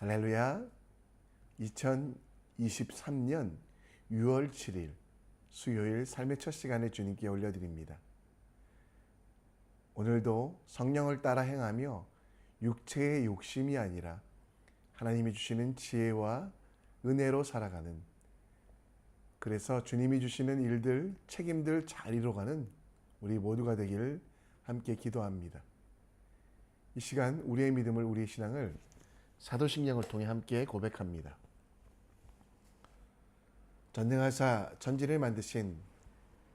할렐루야. 2023년 6월 7일 수요일 삶의 첫 시간에 주님께 올려드립니다. 오늘도 성령을 따라 행하며 육체의 욕심이 아니라 하나님이 주시는 지혜와 은혜로 살아가는, 그래서 주님이 주시는 일들, 책임들 잘 이뤄가는 우리 모두가 되기를 함께 기도합니다. 이 시간 우리의 믿음을, 우리의 신앙을 사도신경을 통해 함께 고백합니다. 전능하사 천지를 만드신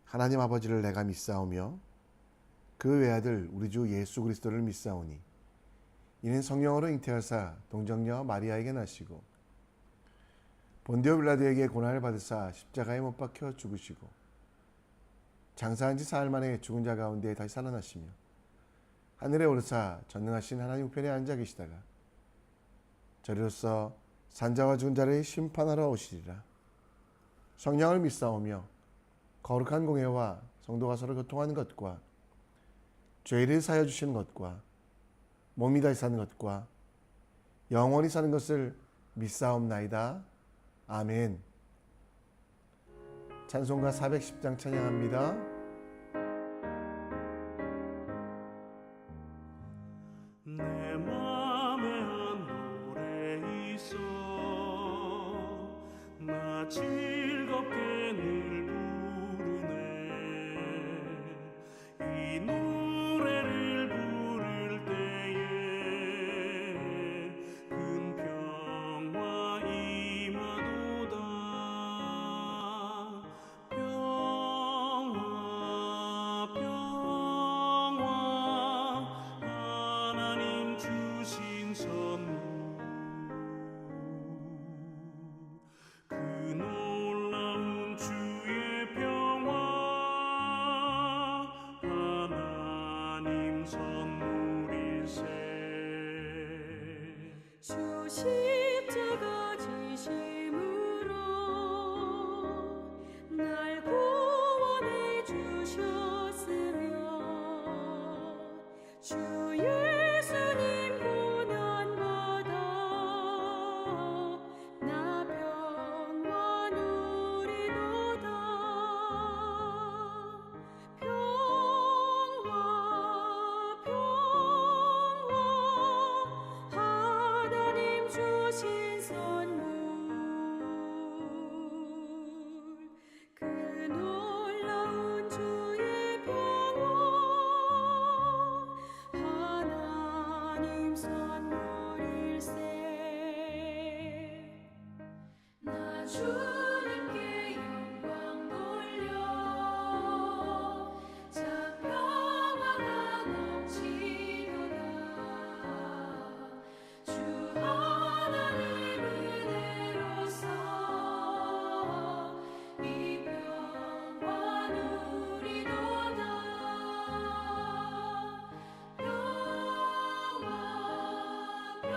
하나님 아버지를 내가 믿사오며 그 외아들 우리 주 예수 그리스도를 믿사오니 이는 성령으로 잉태하사 동정녀 마리아에게 나시고 본디오 빌라도에게 고난을 받으사 십자가에 못 박혀 죽으시고 장사한 지 사흘 만에 죽은 자 가운데 다시 살아나시며 하늘에 오르사 전능하신 하나님 우편에 앉아 계시다가 저리로서 산자와 죽은 자를 심판하러 오시리라. 성령을 믿사오며 거룩한 공회와 성도가 서로 교통하는 것과 죄를 사하여 주시는 것과 몸이 다시 사는 것과 영원히 사는 것을 믿사옵나이다. 아멘. 찬송가 410장 찬양합니다. 내 맘에 한 노래 있어 나 즐겁게 늘 부르네. 이 노래를 부를 때에 큰 평화 임하도다. 평화 평화 하나님 주신 선물, 그 놀라운 주의 평화 하나님 선물일세. 주 십자가 지심으로 날 구원해 주셨으며 주 예수님 고난받아 나 평화 누리도다. 평화 평화 하나님 주신 선물, 그 놀라운 주의 평화 하나님 선물일세. 나 주님께 영광 돌려 자 평화가 넘치도다. 주 하나님 은혜로서 이 평화 누리도다. 평화 평화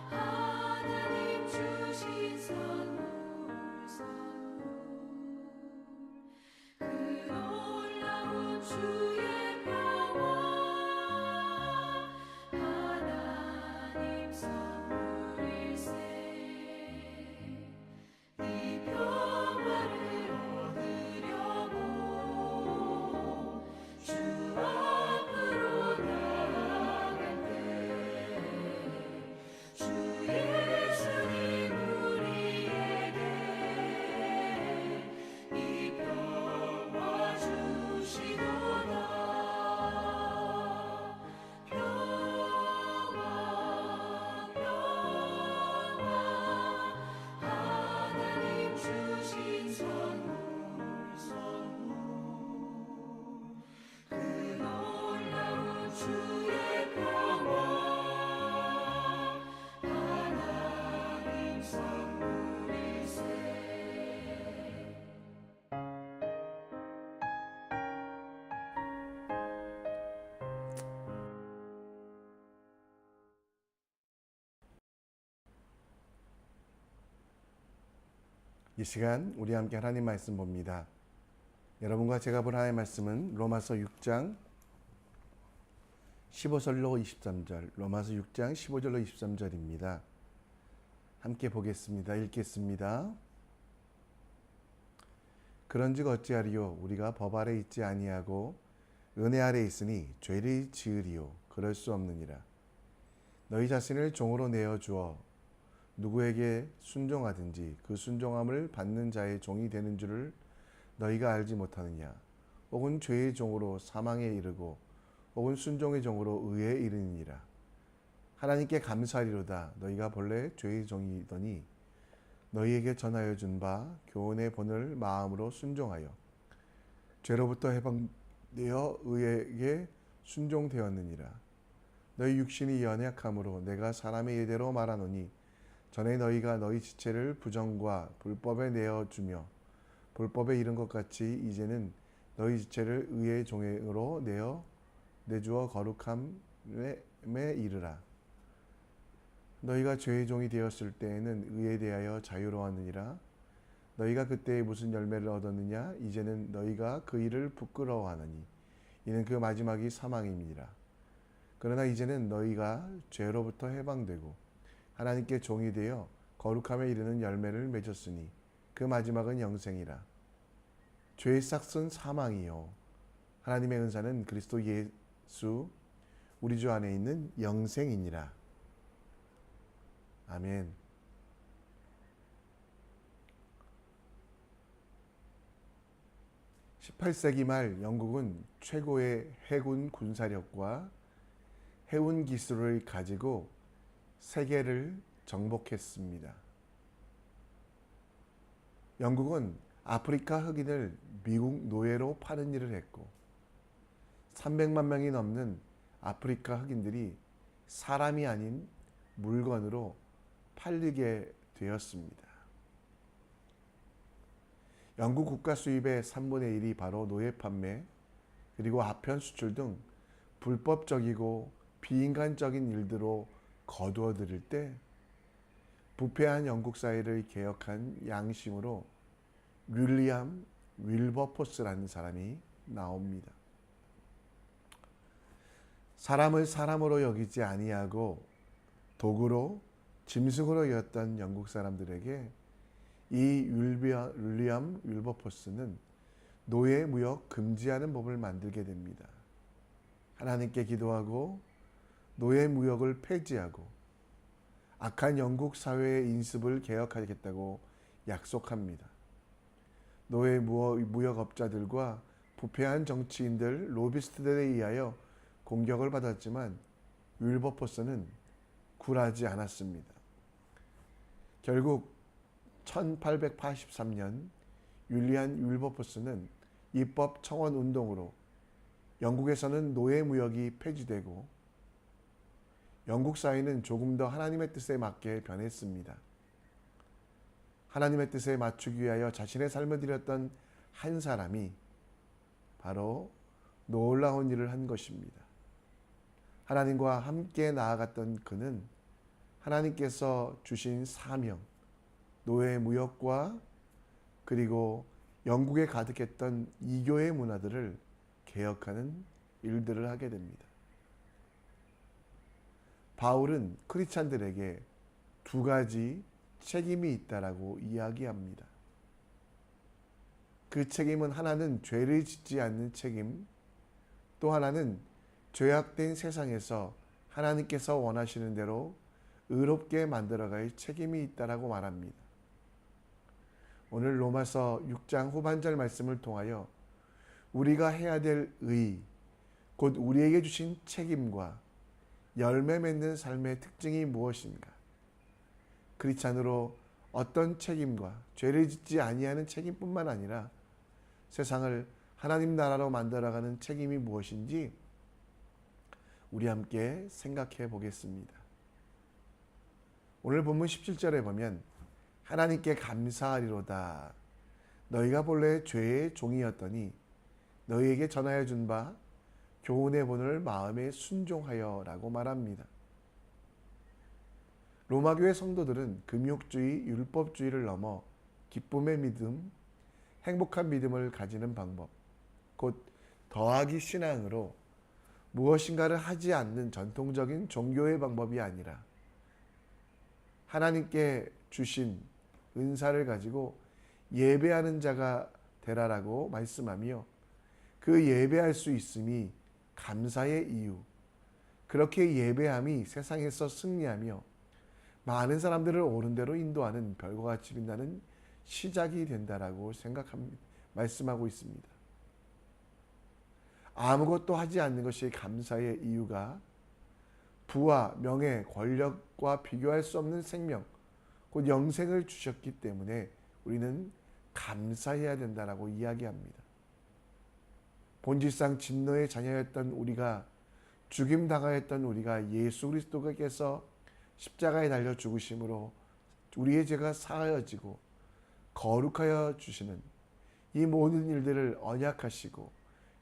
하나님 주신 선물, 그 놀라운 주의 평화 하나님 선물일세. 이 평화를 얻으려고 주 앞으로 나아갈 때 주 예수님 우리에게 이 평화 주시도다. 평화 평화 하나님 주신 선물, 그 놀라운 주의 평화 하나님 선물일세. 이 시간 우리 함께 하나님 말씀 봅니다. 여러분과 제가 볼 하나님의 말씀은 로마서 6장 15절로 23절, 로마서 6장 15절로 23절입니다. 함께 보겠습니다. 읽겠습니다. 그런즉 어찌하리요? 우리가 법 아래 있지 아니하고 은혜 아래 있으니 죄를 지으리요? 그럴 수 없느니라. 너희 자신을 종으로 내어주어 누구에게 순종하든지 그 순종함을 받는 자의 종이 되는 줄을 너희가 알지 못하느냐? 혹은 죄의 종으로 사망에 이르고 혹은 순종의 종으로 의에 이르니라. 하나님께 감사하리로다. 너희가 본래 죄의 종이더니 너희에게 전하여 준 바 교훈의 본을 마음으로 순종하여 죄로부터 해방되어 의에게 순종되었느니라. 너희 육신이 연약함으로 내가 사람의 예대로 말하노니 전에 너희가 너희 지체를 부정과 불법에 내어주며 불법에 이른 것 같이 이제는 너희 지체를 의의 종으로 내주어 거룩함에 이르라. 너희가 죄의 종이 되었을 때에는 의에 대하여 자유로웠느니라. 너희가 그때에 무슨 열매를 얻었느냐? 이제는 너희가 그 일을 부끄러워하느니 이는 그 마지막이 사망임이니라. 그러나 이제는 너희가 죄로부터 해방되고 하나님께 종이 되어 거룩함에 이르는 열매를 맺었으니 그 마지막은 영생이라. 죄의 싹은 사망이요 하나님의 은사는 그리스도 예수 우리 주 안에 있는 영생이니라. 아멘. (18세기) 말 영국은 최고의 해군 군사력과 해운 기술을 가지고 세계를 정복했습니다. 영국은 아프리카 흑인을 미국 노예로 파는 일을 했고 300만 명이 넘는 아프리카 흑인들이 사람이 아닌 물건으로 팔리게 되었습니다. 영국 국가 수입의 3분의 1이 바로 노예 판매 그리고 아편 수출 등 불법적이고 비인간적인 일들로 거두어들일 때 부패한 영국 사회를 개혁한 양심으로 윌리엄 윌버포스라는 사람이 나옵니다. 사람을 사람으로 여기지 아니하고 도구로 짐승으로 여겼던 영국 사람들에게 이 윌리엄 윌버포스는 노예 무역 금지하는 법을 만들게 됩니다. 하나님께 기도하고 노예 무역을 폐지하고 악한 영국 사회의 인습을 개혁하겠다고 약속합니다. 노예 무역업자들과 부패한 정치인들, 로비스트들에 의하여 공격을 받았지만 윌버포스는 굴하지 않았습니다. 결국 1883년 윌리엄 윌버포스는 입법 청원 운동으로 영국에서는 노예 무역이 폐지되고 영국 사회는 조금 더 하나님의 뜻에 맞게 변했습니다. 하나님의 뜻에 맞추기 위하여 자신의 삶을 드렸던 한 사람이 바로 놀라운 일을 한 것입니다. 하나님과 함께 나아갔던 그는 하나님께서 주신 사명, 노예 무역과 그리고 영국에 가득했던 이교의 문화들을 개혁하는 일들을 하게 됩니다. 바울은 크리스찬들에게 두 가지 책임이 있다라고 이야기합니다. 그 책임은 하나는 죄를 짓지 않는 책임, 또 하나는 죄악된 세상에서 하나님께서 원하시는 대로 의롭게 만들어갈 책임이 있다라고 말합니다. 오늘 로마서 6장 후반절 말씀을 통하여 우리가 해야 될 의, 곧 우리에게 주신 책임과 열매 맺는 삶의 특징이 무엇인가? 크리스찬으로 어떤 책임과 죄를 짓지 아니하는 책임뿐만 아니라 세상을 하나님 나라로 만들어가는 책임이 무엇인지 우리 함께 생각해 보겠습니다. 오늘 본문 17절에 보면 하나님께 감사하리로다. 너희가 본래 죄의 종이었더니 너희에게 전하여 준 바 교훈의 본을 마음에 순종하여 라고 말합니다. 로마교회 성도들은 금욕주의, 율법주의를 넘어 기쁨의 믿음, 행복한 믿음을 가지는 방법, 곧 더하기 신앙으로 무엇인가를 하지 않는 전통적인 종교의 방법이 아니라 하나님께 주신 은사를 가지고 예배하는 자가 되라라고 말씀하며 그 예배할 수 있음이 감사의 이유, 그렇게 예배함이 세상에서 승리하며 많은 사람들을 옳은 대로 인도하는 별과 같이 빛나는 시작이 된다라고 말씀하고 있습니다. 아무것도 하지 않는 것이 감사의 이유가 부와 명예, 권력과 비교할 수 없는 생명, 곧 영생을 주셨기 때문에 우리는 감사해야 된다라고 이야기합니다. 본질상 진노의 자녀였던 우리가, 죽임당하였던 우리가 예수 그리스도께서 십자가에 달려 죽으심으로 우리의 죄가 사하여지고 거룩하여 주시는 이 모든 일들을 언약하시고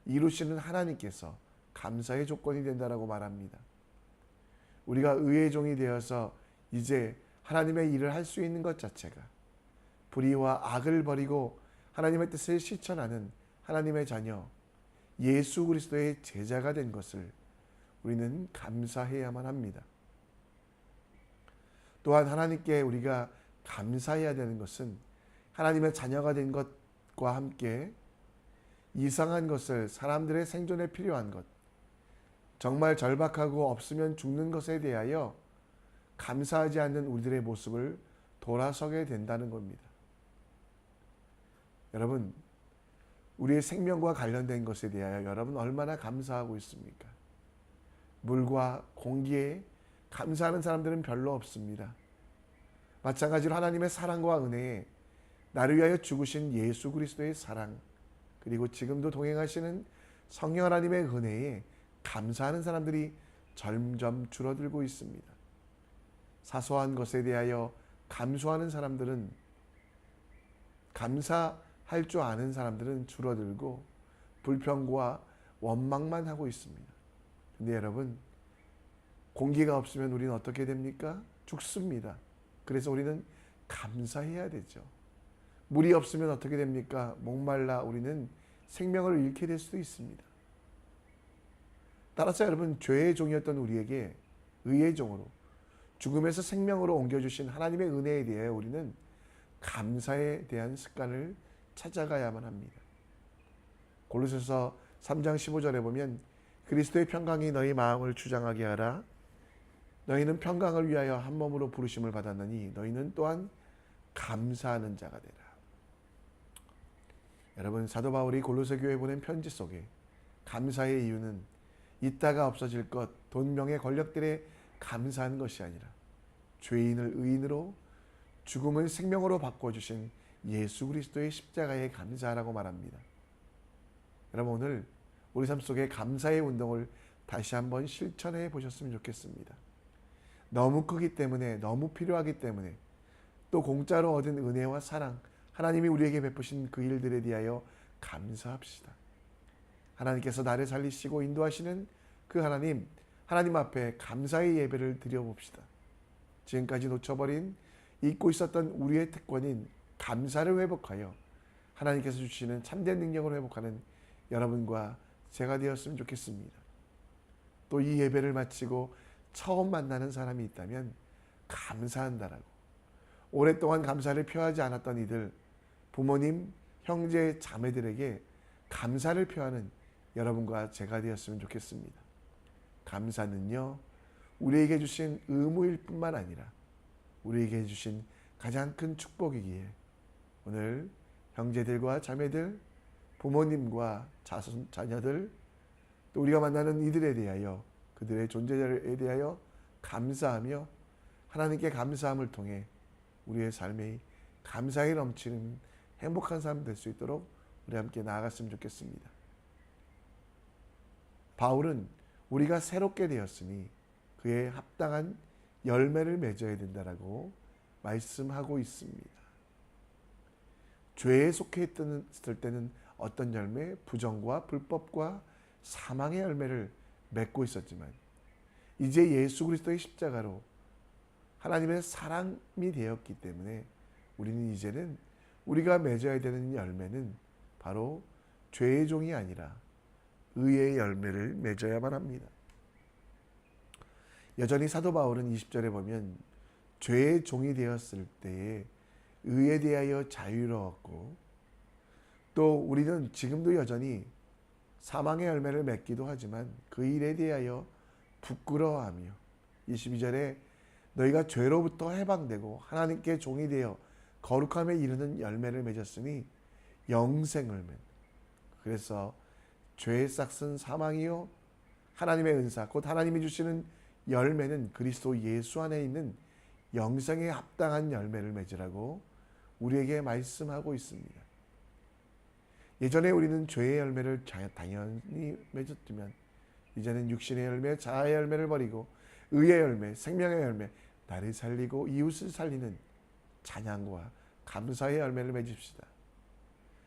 이루시는 하나님께서 감사의 조건이 된다라고 말합니다. 우리가 의의 종이 되어서 이제 하나님의 일을 할 수 있는 것 자체가 불의와 악을 버리고 하나님의 뜻을 실천하는 하나님의 자녀 예수 그리스도의 제자가 된 것을 우리는 감사해야만 합니다. 또한 하나님께 우리가 감사해야 되는 것은 하나님의 자녀가 된 것과 함께 이상한 것을, 사람들의 생존에 필요한 것, 정말 절박하고 없으면 죽는 것에 대하여 감사하지 않는 우리들의 모습을 돌아서게 된다는 겁니다. 여러분, 우리의 생명과 관련된 것에 대하여 여러분 얼마나 감사하고 있습니까? 물과 공기에 감사하는 사람들은 별로 없습니다. 마찬가지로 하나님의 사랑과 은혜에 나를 위하여 죽으신 예수 그리스도의 사랑, 그리고 지금도 동행하시는 성령 하나님의 은혜에 감사하는 사람들이 점점 줄어들고 있습니다. 사소한 것에 대하여 감수하는 사람들은, 감사할 줄 아는 사람들은 줄어들고 불평과 원망만 하고 있습니다. 근데 여러분, 공기가 없으면 우리는 어떻게 됩니까? 죽습니다. 그래서 우리는 감사해야 되죠. 물이 없으면 어떻게 됩니까? 목말라 우리는 생명을 잃게 될 수도 있습니다. 따라서 여러분, 죄의 종이었던 우리에게 의의 종으로 죽음에서 생명으로 옮겨주신 하나님의 은혜에 대해 우리는 감사에 대한 습관을 찾아가야만 합니다. 골로새서 3장 15절에 보면 그리스도의 평강이 너희 마음을 주장하게 하라. 너희는 평강을 위하여 한 몸으로 부르심을 받았느니 너희는 또한 감사하는 자가 되라. 여러분, 사도 바울이 골로새 교회에 보낸 편지 속에 감사의 이유는 있다가 없어질 것, 돈, 명예, 권력들에 감사한 것이 아니라 죄인을 의인으로, 죽음을 생명으로 바꿔주신 예수 그리스도의 십자가에 감사하라고 말합니다. 여러분, 오늘 우리 삶 속에 감사의 운동을 다시 한번 실천해 보셨으면 좋겠습니다. 너무 크기 때문에, 너무 필요하기 때문에, 또 공짜로 얻은 은혜와 사랑, 하나님이 우리에게 베푸신 그 일들에 대하여 감사합시다. 하나님께서 나를 살리시고 인도하시는 그 하나님 앞에 감사의 예배를 드려봅시다. 지금까지 놓쳐버린, 잊고 있었던 우리의 특권인 감사를 회복하여 하나님께서 주시는 참된 능력을 회복하는 여러분과 제가 되었으면 좋겠습니다. 또 이 예배를 마치고 처음 만나는 사람이 있다면 감사한다라고, 오랫동안 감사를 표하지 않았던 이들, 부모님, 형제, 자매들에게 감사를 표하는 여러분과 제가 되었으면 좋겠습니다. 감사는요, 우리에게 주신 의무일 뿐만 아니라 우리에게 주신 가장 큰 축복이기에 오늘 형제들과 자매들, 부모님과 자녀들, 또 우리가 만나는 이들에 대하여, 그들의 존재에 대하여 감사하며 하나님께 감사함을 통해 우리의 삶에 감사에 넘치는 행복한 삶 될 수 있도록 우리 함께 나아갔으면 좋겠습니다. 바울은 우리가 새롭게 되었으니 그에 합당한 열매를 맺어야 된다라고 말씀하고 있습니다. 죄에 속해 있을 때는 어떤 열매? 부정과 불법과 사망의 열매를 맺고 있었지만 이제 예수 그리스도의 십자가로 하나님의 사람이 되었기 때문에 우리는 이제는 우리가 맺어야 되는 열매는 바로 죄의 종이 아니라 의의 열매를 맺어야만 합니다. 여전히 사도 바울은 20절에 보면 죄의 종이 되었을 때에 의에 대하여 자유로웠고, 또 우리는 지금도 여전히 사망의 열매를 맺기도 하지만 그 일에 대하여 부끄러워하며, 22절에 너희가 죄로부터 해방되고 하나님께 종이 되어 거룩함에 이르는 열매를 맺었으니 영생을 맺는. 그래서 죄의 싹은 사망이요 하나님의 은사 곧 하나님이 주시는 열매는 그리스도 예수 안에 있는 영생에 합당한 열매를 맺으라고 우리에게 말씀하고 있습니다. 예전에 우리는 죄의 열매를 당연히 맺었지만 이제는 육신의 열매, 자아의 열매를 버리고 의의 열매, 생명의 열매, 나를 살리고 이웃을 살리는 찬양과 감사의 열매를 맺읍시다.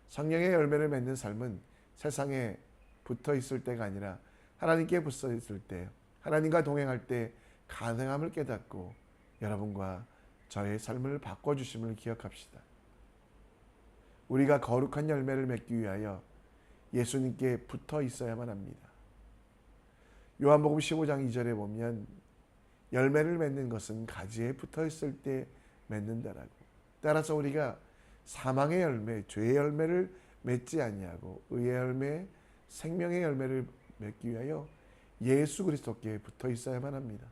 성령의 열매를 맺는 삶은 세상에 붙어 있을 때가 아니라 하나님께 붙어 있을 때, 하나님과 동행할 때 가능함을 깨닫고 여러분과 저의 삶을 바꿔주심을 기억합시다. 우리가 거룩한 열매를 맺기 위하여 예수님께 붙어 있어야만 합니다. 요한복음 15장 2절에 보면 열매를 맺는 것은 가지에 붙어 있을 때 맺는다라고. 따라서 우리가 사망의 열매, 죄의 열매를 맺지 아니하고 의의 열매, 생명의 열매를 맺기 위하여 예수 그리스도께 붙어 있어야만 합니다.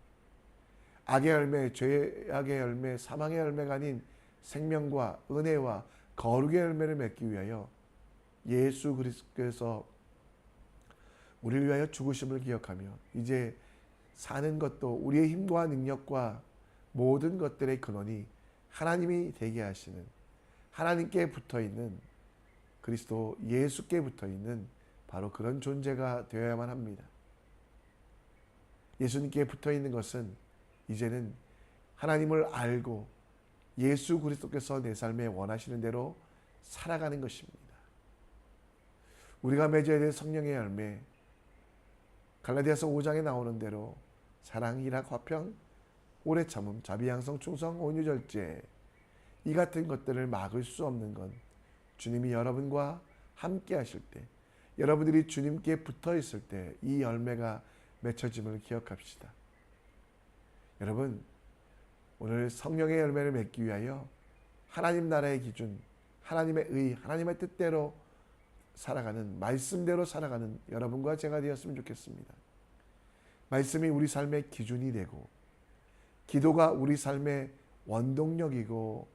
악의 열매, 죄악의 열매, 사망의 열매가 아닌 생명과 은혜와 거룩의 열매를 맺기 위하여 예수 그리스도께서 우리를 위하여 죽으심을 기억하며 이제 사는 것도 우리의 힘과 능력과 모든 것들의 근원이 하나님이 되게 하시는, 하나님께 붙어있는 그리스도 예수께 붙어있는 바로 그런 존재가 되어야만 합니다. 예수님께 붙어있는 것은 이제는 하나님을 알고 예수 그리스도께서 내 삶에 원하시는 대로 살아가는 것입니다. 우리가 맺어야 될 성령의 열매, 갈라디아서 5장에 나오는 대로 사랑, 희락, 화평, 오래 참음, 자비, 양성, 충성, 온유, 절제, 이 같은 것들을 막을 수 없는 건 주님이 여러분과 함께 하실 때, 여러분들이 주님께 붙어 있을 때 이 열매가 맺혀짐을 기억합시다. 여러분, 오늘 성령의 열매를 맺기 위하여 하나님 나라의 기준, 하나님의 의, 하나님의 뜻대로 살아가는, 말씀대로 살아가는 여러분과 제가 되었으면 좋겠습니다. 말씀이 우리 삶의 기준이 되고, 기도가 우리 삶의 원동력이고,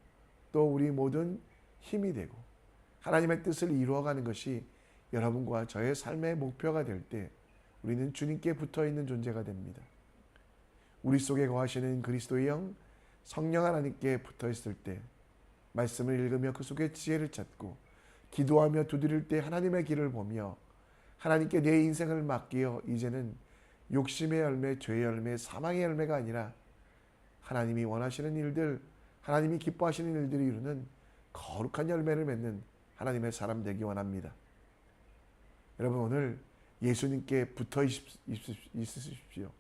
또 우리 모든 힘이 되고, 하나님의 뜻을 이루어가는 것이 여러분과 저의 삶의 목표가 될 때 우리는 주님께 붙어있는 존재가 됩니다. 우리 속에 거하시는 그리스도의 영, 성령 하나님께 붙어있을 때 말씀을 읽으며 그 속에 지혜를 찾고 기도하며 두드릴 때 하나님의 길을 보며 하나님께 내 인생을 맡기어 이제는 욕심의 열매, 죄의 열매, 사망의 열매가 아니라 하나님이 원하시는 일들, 하나님이 기뻐하시는 일들을 이루는 거룩한 열매를 맺는 하나님의 사람 되기 원합니다. 여러분, 오늘 예수님께 붙어 있으십시오.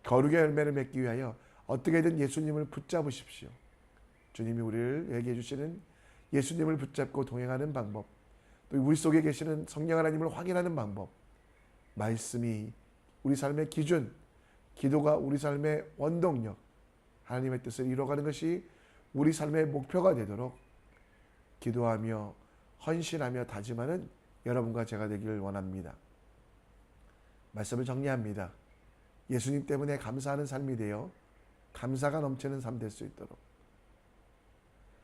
거룩의 열매를 맺기 위하여 어떻게든 예수님을 붙잡으십시오. 주님이 우리를 얘기해 주시는 예수님을 붙잡고 동행하는 방법, 또 우리 속에 계시는 성령 하나님을 확인하는 방법, 말씀이 우리 삶의 기준, 기도가 우리 삶의 원동력, 하나님의 뜻을 이루어가는 것이 우리 삶의 목표가 되도록 기도하며 헌신하며 다짐하는 여러분과 제가 되기를 원합니다. 말씀을 정리합니다. 예수님 때문에 감사하는 삶이 되어 감사가 넘치는 삶 될 수 있도록,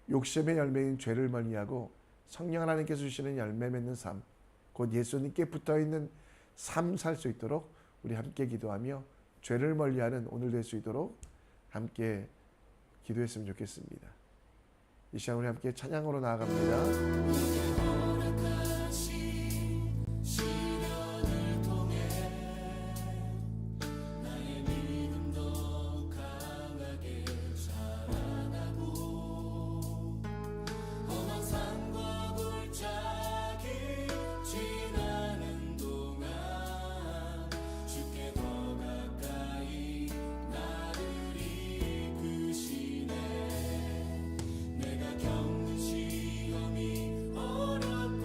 욕심의 열매인 죄를 멀리하고 성령 하나님께서 주시는 열매 맺는 삶, 곧 예수님께 붙어있는 삶 살 수 있도록 우리 함께 기도하며 죄를 멀리하는 오늘 될 수 있도록 함께 기도했으면 좋겠습니다. 이 시간 우리 함께 찬양으로 나아갑니다. 겪는 시험이 어렵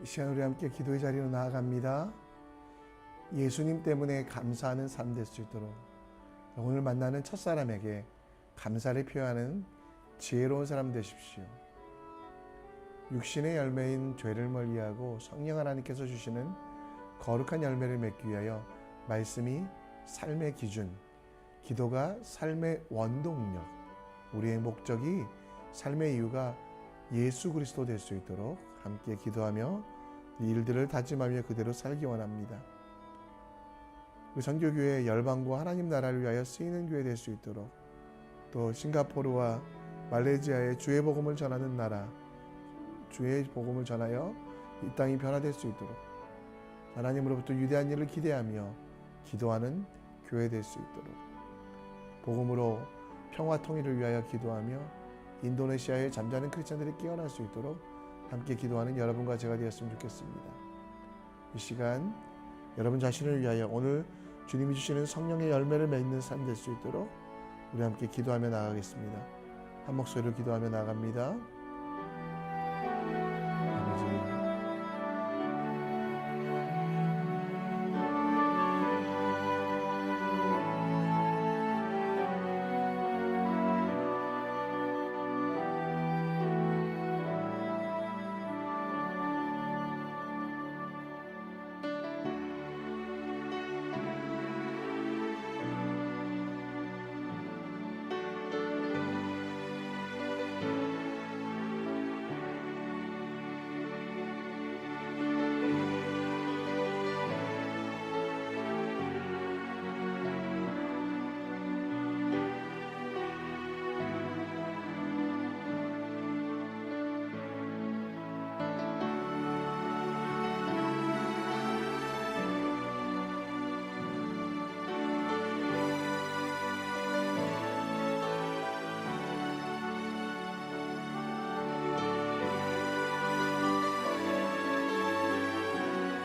이 시간 우리 함께 기도의 자리로 나아갑니다. 예수님 때문에 감사하는 삶 될 수 있도록 오늘 만나는 첫사람에게 감사를 표하는 지혜로운 사람 되십시오. 육신의 열매인 죄를 멀리하고 성령 하나님께서 주시는 거룩한 열매를 맺기 위하여 말씀이 삶의 기준, 기도가 삶의 원동력, 우리의 목적이 삶의 이유가 예수 그리스도 될 수 있도록 함께 기도하며 이 일들을 다짐하며 그대로 살기 원합니다. 우리 선교교회 열방과 하나님 나라를 위하여 쓰이는 교회 될 수 있도록 또 싱가포르와 말레이시아의 주의 복음을 전하는 나라, 주의 복음을 전하여 이 땅이 변화될 수 있도록 하나님으로부터 위대한 일을 기대하며 기도하는 교회 될 수 있도록 복음으로 평화 통일을 위하여 기도하며 인도네시아의 잠자는 크리스찬들이 깨어날 수 있도록 함께 기도하는 여러분과 제가 되었으면 좋겠습니다. 이 시간 여러분 자신을 위하여 오늘 주님이 주시는 성령의 열매를 맺는 삶 될 수 있도록 우리 함께 기도하며 나아가겠습니다. 한 목소리로 기도하며 나아갑니다.